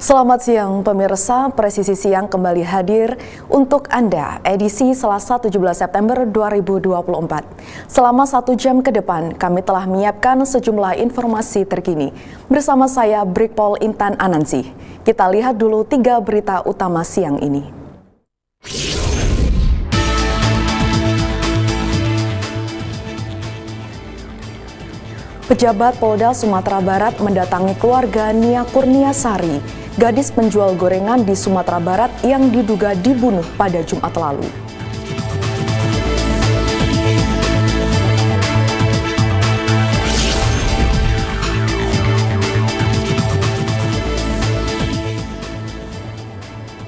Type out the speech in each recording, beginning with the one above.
Selamat siang pemirsa, Presisi Siang kembali hadir untuk Anda edisi Selasa 17 September 2024. Selama 1 jam ke depan kami telah menyiapkan sejumlah informasi terkini. Bersama saya Brigpol Intan Anansi. Kita lihat dulu 3 berita utama siang ini. Pejabat Polda Sumatera Barat mendatangi keluarga Nia Kurniasari, gadis penjual gorengan di Sumatera Barat yang diduga dibunuh pada Jumat lalu.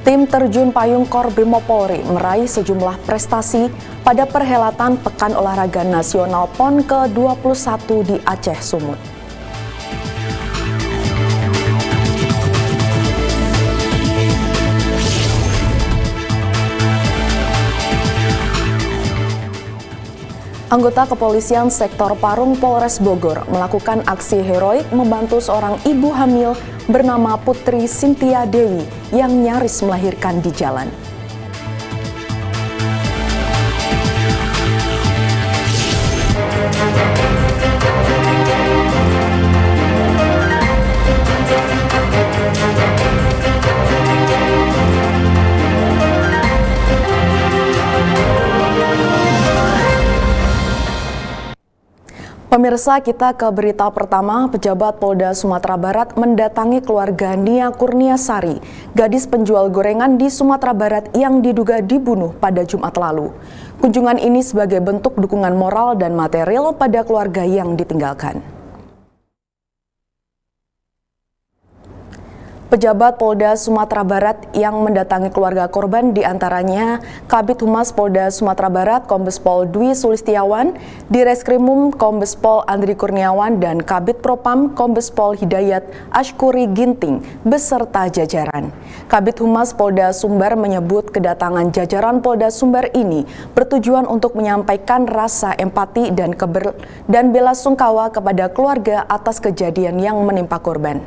Tim terjun payung Kor Brimopolri meraih sejumlah prestasi pada perhelatan Pekan Olahraga Nasional PON ke-21 di Aceh Sumut. Anggota kepolisian sektor Parung Polres Bogor melakukan aksi heroik membantu seorang ibu hamil bernama Putri Sintia Dewi yang nyaris melahirkan di jalan. Pemirsa, kita ke berita pertama. Pejabat Polda Sumatera Barat mendatangi keluarga Nia Kurniasari, gadis penjual gorengan di Sumatera Barat yang diduga dibunuh pada Jumat lalu. Kunjungan ini sebagai bentuk dukungan moral dan material pada keluarga yang ditinggalkan. Pejabat Polda Sumatera Barat yang mendatangi keluarga korban diantaranya Kabid Humas Polda Sumatera Barat Kombes Pol Dwi Sulistiawan, Direskrimum Kombes Pol Andri Kurniawan, dan Kabid Propam Kombes Pol Hidayat Ashkuri Ginting beserta jajaran. Kabid Humas Polda Sumbar menyebut kedatangan jajaran Polda Sumbar ini bertujuan untuk menyampaikan rasa empati dan bela sungkawa kepada keluarga atas kejadian yang menimpa korban.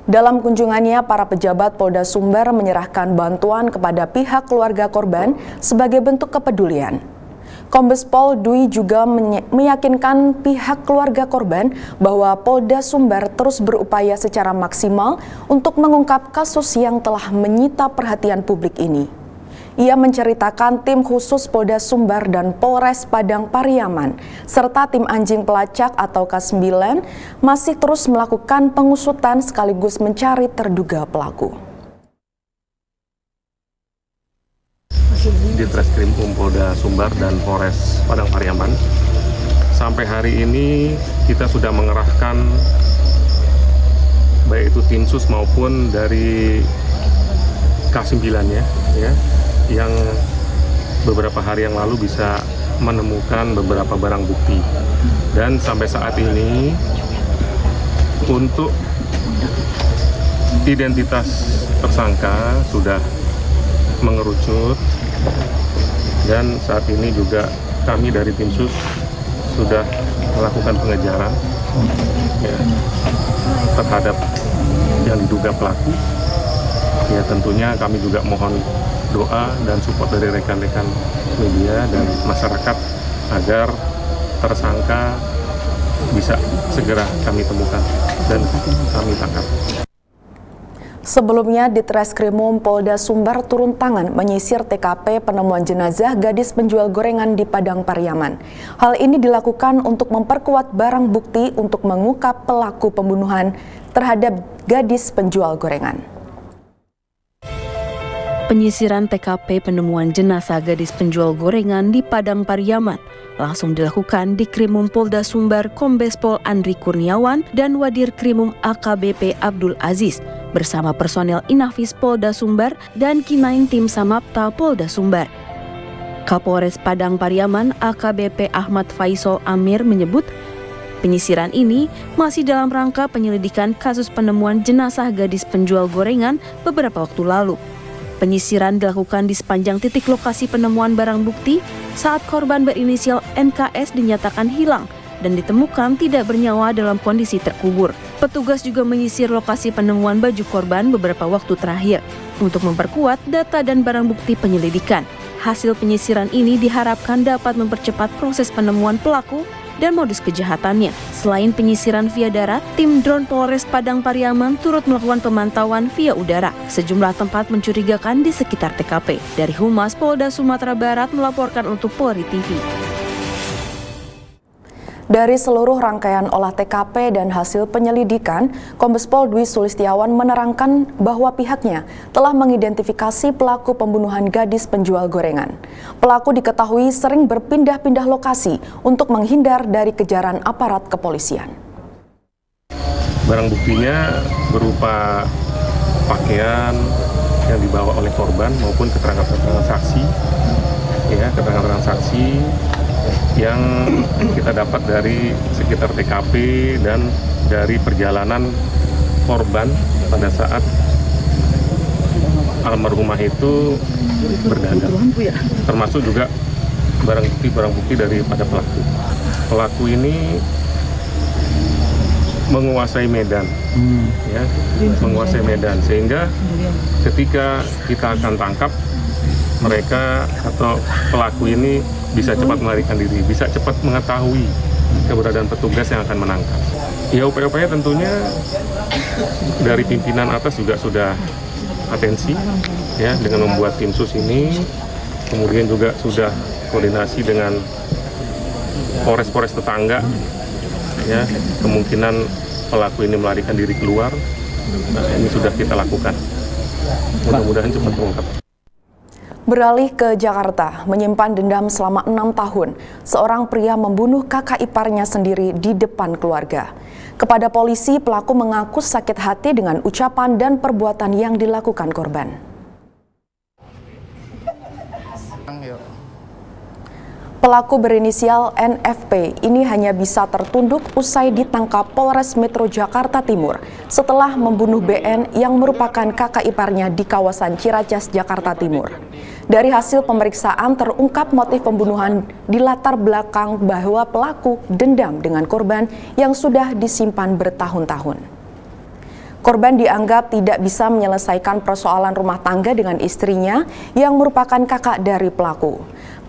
Dalam kunjungannya, para pejabat Polda Sumbar menyerahkan bantuan kepada pihak keluarga korban sebagai bentuk kepedulian. Kombes Pol Dwi juga meyakinkan pihak keluarga korban bahwa Polda Sumbar terus berupaya secara maksimal untuk mengungkap kasus yang telah menyita perhatian publik ini. Ia menceritakan tim khusus Polda Sumbar dan Polres Padang Pariaman serta tim anjing pelacak atau K9 masih terus melakukan pengusutan sekaligus mencari terduga pelaku. Di Treskrimum Polda Sumbar dan Polres Padang Pariaman, sampai hari ini kita sudah mengerahkan baik itu tim sus maupun dari K9-nya ya, yang beberapa hari yang lalu bisa menemukan beberapa barang bukti. Dan sampai saat ini untuk identitas tersangka sudah mengerucut, dan saat ini juga kami dari tim sus sudah melakukan pengejaran ya, terhadap yang diduga pelaku. Ya, tentunya kami juga mohon doa dan support dari rekan-rekan media dan masyarakat agar tersangka bisa segera kami temukan dan kami tangkap. Sebelumnya, di Treskrimum Polda Sumbar turun tangan menyisir TKP penemuan jenazah gadis penjual gorengan di Padang Pariaman. Hal ini dilakukan untuk memperkuat barang bukti untuk mengungkap pelaku pembunuhan terhadap gadis penjual gorengan. Penyisiran TKP penemuan jenazah gadis penjual gorengan di Padang Pariaman langsung dilakukan di Krimum Polda Sumbar Kombes Pol Andri Kurniawan dan Wadir Krimum AKBP Abdul Aziz bersama personel Inafis Polda Sumbar dan K9 Tim Samapta Polda Sumbar. Kapolres Padang Pariaman AKBP Ahmad Faisal Amir menyebut penyisiran ini masih dalam rangka penyelidikan kasus penemuan jenazah gadis penjual gorengan beberapa waktu lalu. Penyisiran dilakukan di sepanjang titik lokasi penemuan barang bukti saat korban berinisial NKS dinyatakan hilang dan ditemukan tidak bernyawa dalam kondisi terkubur. Petugas juga menyisir lokasi penemuan baju korban beberapa waktu terakhir untuk memperkuat data dan barang bukti penyelidikan. Hasil penyisiran ini diharapkan dapat mempercepat proses penemuan pelaku dan modus kejahatannya. Selain penyisiran via darat, tim drone Polres Padang Pariaman turut melakukan pemantauan via udara sejumlah tempat mencurigakan di sekitar TKP. Dari Humas Polda Sumatera Barat melaporkan untuk Polri TV. Dari seluruh rangkaian olah TKP dan hasil penyelidikan, Kombes Pol Dwi Sulistiawan menerangkan bahwa pihaknya telah mengidentifikasi pelaku pembunuhan gadis penjual gorengan. Pelaku diketahui sering berpindah-pindah lokasi untuk menghindar dari kejaran aparat kepolisian. Barang buktinya berupa pakaian yang dibawa oleh korban maupun keterangan-keterangan saksi, keterangan-keterangan saksi yang kita dapat dari sekitar TKP dan dari perjalanan korban pada saat almarhumah itu berdandan, termasuk juga barang bukti daripada pelaku. Pelaku ini menguasai medan, menguasai medan, sehingga ketika kita akan tangkap mereka atau pelaku ini bisa cepat melarikan diri, bisa cepat mengetahui keberadaan petugas yang akan menangkap. Ya, upaya-upaya tentunya dari pimpinan atas juga sudah atensi dengan membuat tim sus ini, kemudian juga sudah koordinasi dengan Polres-Polres tetangga, kemungkinan pelaku ini melarikan diri keluar. Nah, ini sudah kita lakukan. Mudah-mudahan cepat terungkap. Beralih ke Jakarta, menyimpan dendam selama 6 tahun, seorang pria membunuh kakak iparnya sendiri di depan keluarga. Kepada polisi, pelaku mengaku sakit hati dengan ucapan dan perbuatan yang dilakukan korban. Pelaku berinisial NFP ini hanya bisa tertunduk usai ditangkap Polres Metro Jakarta Timur setelah membunuh BN yang merupakan kakak iparnya di kawasan Ciracas, Jakarta Timur. Dari hasil pemeriksaan terungkap motif pembunuhan di latar belakang bahwa pelaku dendam dengan korban yang sudah disimpan bertahun-tahun. Korban dianggap tidak bisa menyelesaikan persoalan rumah tangga dengan istrinya yang merupakan kakak dari pelaku.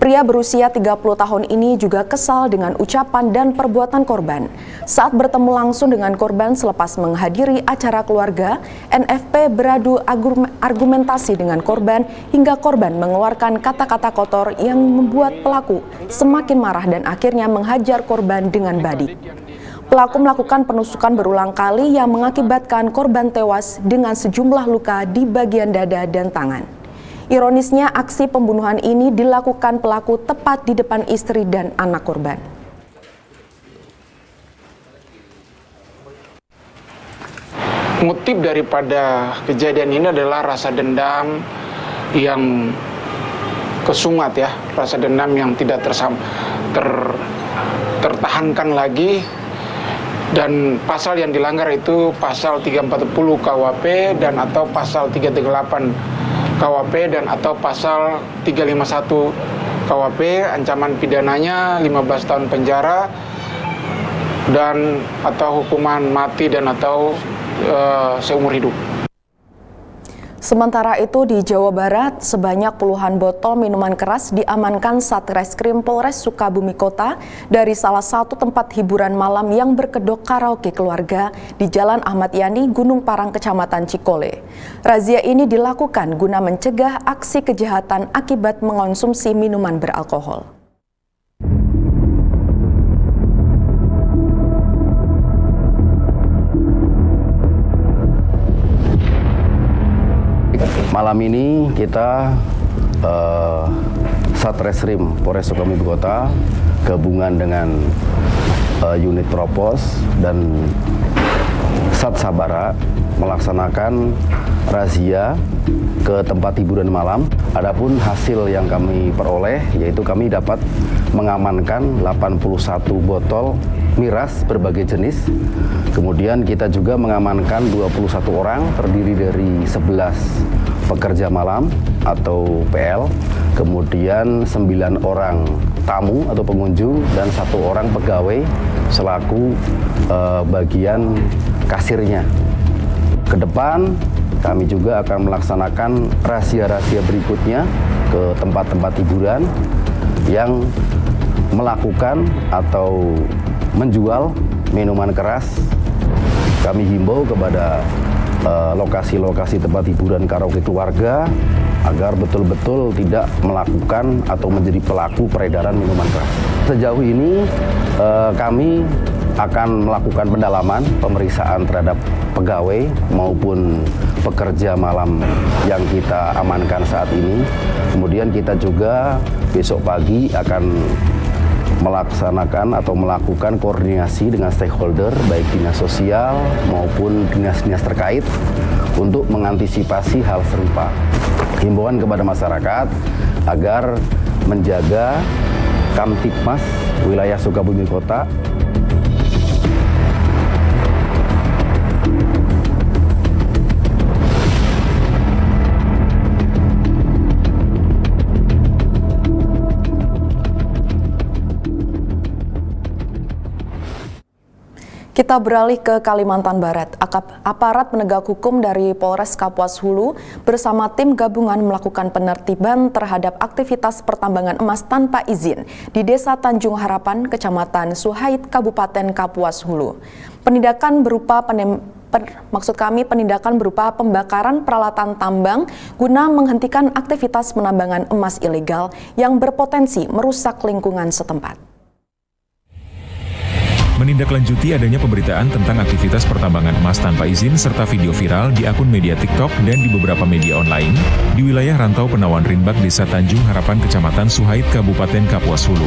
Pria berusia 30 tahun ini juga kesal dengan ucapan dan perbuatan korban. Saat bertemu langsung dengan korban selepas menghadiri acara keluarga, NFP beradu argumentasi dengan korban hingga korban mengeluarkan kata-kata kotor yang membuat pelaku semakin marah dan akhirnya menghajar korban dengan badik. Pelaku melakukan penusukan berulang kali yang mengakibatkan korban tewas dengan sejumlah luka di bagian dada dan tangan. Ironisnya, aksi pembunuhan ini dilakukan pelaku tepat di depan istri dan anak korban. Motif daripada kejadian ini adalah rasa dendam yang kesumat, rasa dendam yang tidak tertahankan lagi. Dan pasal yang dilanggar itu pasal 340 KUHP dan atau pasal 338 KUHP dan atau pasal 351 KUHP, ancaman pidananya 15 tahun penjara dan atau hukuman mati dan atau seumur hidup. Sementara itu di Jawa Barat, sebanyak puluhan botol minuman keras diamankan Satreskrim Polres Sukabumi Kota dari salah satu tempat hiburan malam yang berkedok karaoke keluarga di Jalan Ahmad Yani, Gunung Parang, Kecamatan Cikole. Razia ini dilakukan guna mencegah aksi kejahatan akibat mengonsumsi minuman beralkohol. Malam ini kita Satreskrim Polres Sukabumi Kota gabungan dengan unit Propos dan Sat Sabara melaksanakan razia ke tempat hiburan malam. Adapun hasil yang kami peroleh yaitu kami dapat mengamankan 81 botol miras berbagai jenis. Kemudian kita juga mengamankan 21 orang terdiri dari 11 pekerja malam atau PL, kemudian 9 orang tamu atau pengunjung dan 1 orang pegawai selaku bagian kasirnya. Ke depan kami juga akan melaksanakan razia-razia berikutnya ke tempat-tempat hiburan yang melakukan atau menjual minuman keras. Kami himbau kepada lokasi-lokasi tempat hiburan karaoke keluarga agar betul-betul tidak melakukan atau menjadi pelaku peredaran minuman keras. Sejauh ini kami akan melakukan pendalaman, pemeriksaan terhadap pegawai maupun pekerja malam yang kita amankan saat ini. Kemudian kita juga besok pagi akan melaksanakan atau melakukan koordinasi dengan stakeholder baik dinas sosial maupun dinas-dinas terkait untuk mengantisipasi hal serupa. Himbauan kepada masyarakat agar menjaga Kamtibmas wilayah Sukabumi Kota Kita beralih ke Kalimantan Barat. Aparat penegak hukum dari Polres Kapuas Hulu bersama tim gabungan melakukan penertiban terhadap aktivitas pertambangan emas tanpa izin di Desa Tanjung Harapan, Kecamatan Suhait, Kabupaten Kapuas Hulu. Penindakan berupa pembakaran peralatan tambang guna menghentikan aktivitas penambangan emas ilegal yang berpotensi merusak lingkungan setempat. Menindaklanjuti adanya pemberitaan tentang aktivitas pertambangan emas tanpa izin serta video viral di akun media TikTok dan di beberapa media online di wilayah Rantau Penawan Rinbak, Desa Tanjung Harapan, Kecamatan Suhait, Kabupaten Kapuas Hulu.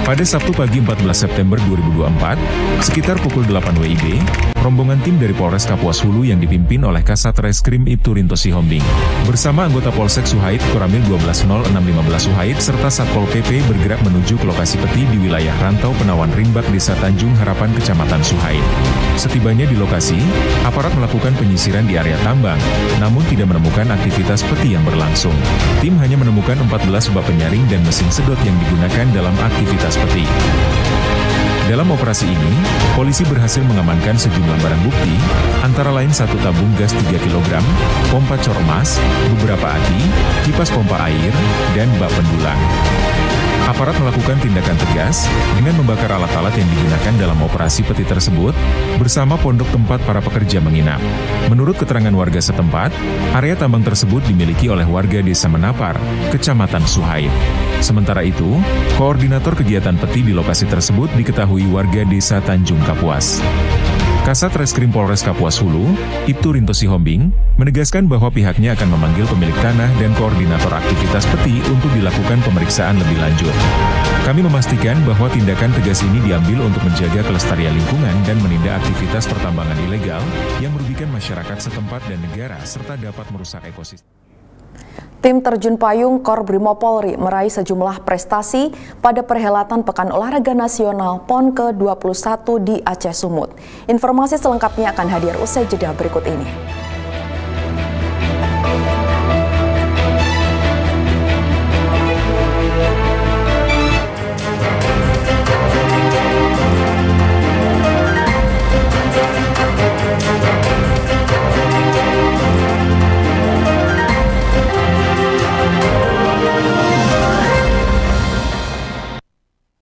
Pada Sabtu pagi 14 September 2024, sekitar pukul 8 WIB, rombongan tim dari Polres Kapuas Hulu yang dipimpin oleh Kasat Reskrim Ibtu Rinto Sihombing bersama anggota Polsek Suhait Koramil 120615 Suhait serta Satpol PP bergerak menuju ke lokasi peti di wilayah Rantau Penawan Rinbak, Desa Tanjung Harapan, Kecamatan Suhait. Setibanya di lokasi, aparat melakukan penyisiran di area tambang, namun tidak menemukan aktivitas peti yang berlangsung. Tim hanya menemukan 14 bak penyaring dan mesin sedot yang digunakan dalam aktivitas peti. Dalam operasi ini, polisi berhasil mengamankan sejumlah barang bukti, antara lain 1 tabung gas 3 kg, pompa cor emas, beberapa aki, kipas pompa air, dan bak pendulang. Aparat melakukan tindakan tegas dengan membakar alat-alat yang digunakan dalam operasi peti tersebut bersama pondok tempat para pekerja menginap. Menurut keterangan warga setempat, area tambang tersebut dimiliki oleh warga Desa Menapar, Kecamatan Suhait. Sementara itu, koordinator kegiatan peti di lokasi tersebut diketahui warga Desa Tanjung Kapuas. Kasat Reskrim Polres Kapuas Hulu, Ibtu Rinto Sihombing, menegaskan bahwa pihaknya akan memanggil pemilik tanah dan koordinator aktivitas peti untuk dilakukan pemeriksaan lebih lanjut. Kami memastikan bahwa tindakan tegas ini diambil untuk menjaga kelestarian lingkungan dan menindak aktivitas pertambangan ilegal yang merugikan masyarakat setempat dan negara serta dapat merusak ekosistem. Tim terjun payung Kor Brimob Polri meraih sejumlah prestasi pada perhelatan Pekan Olahraga Nasional PON ke-21 di Aceh Sumut. Informasi selengkapnya akan hadir usai jeda berikut ini.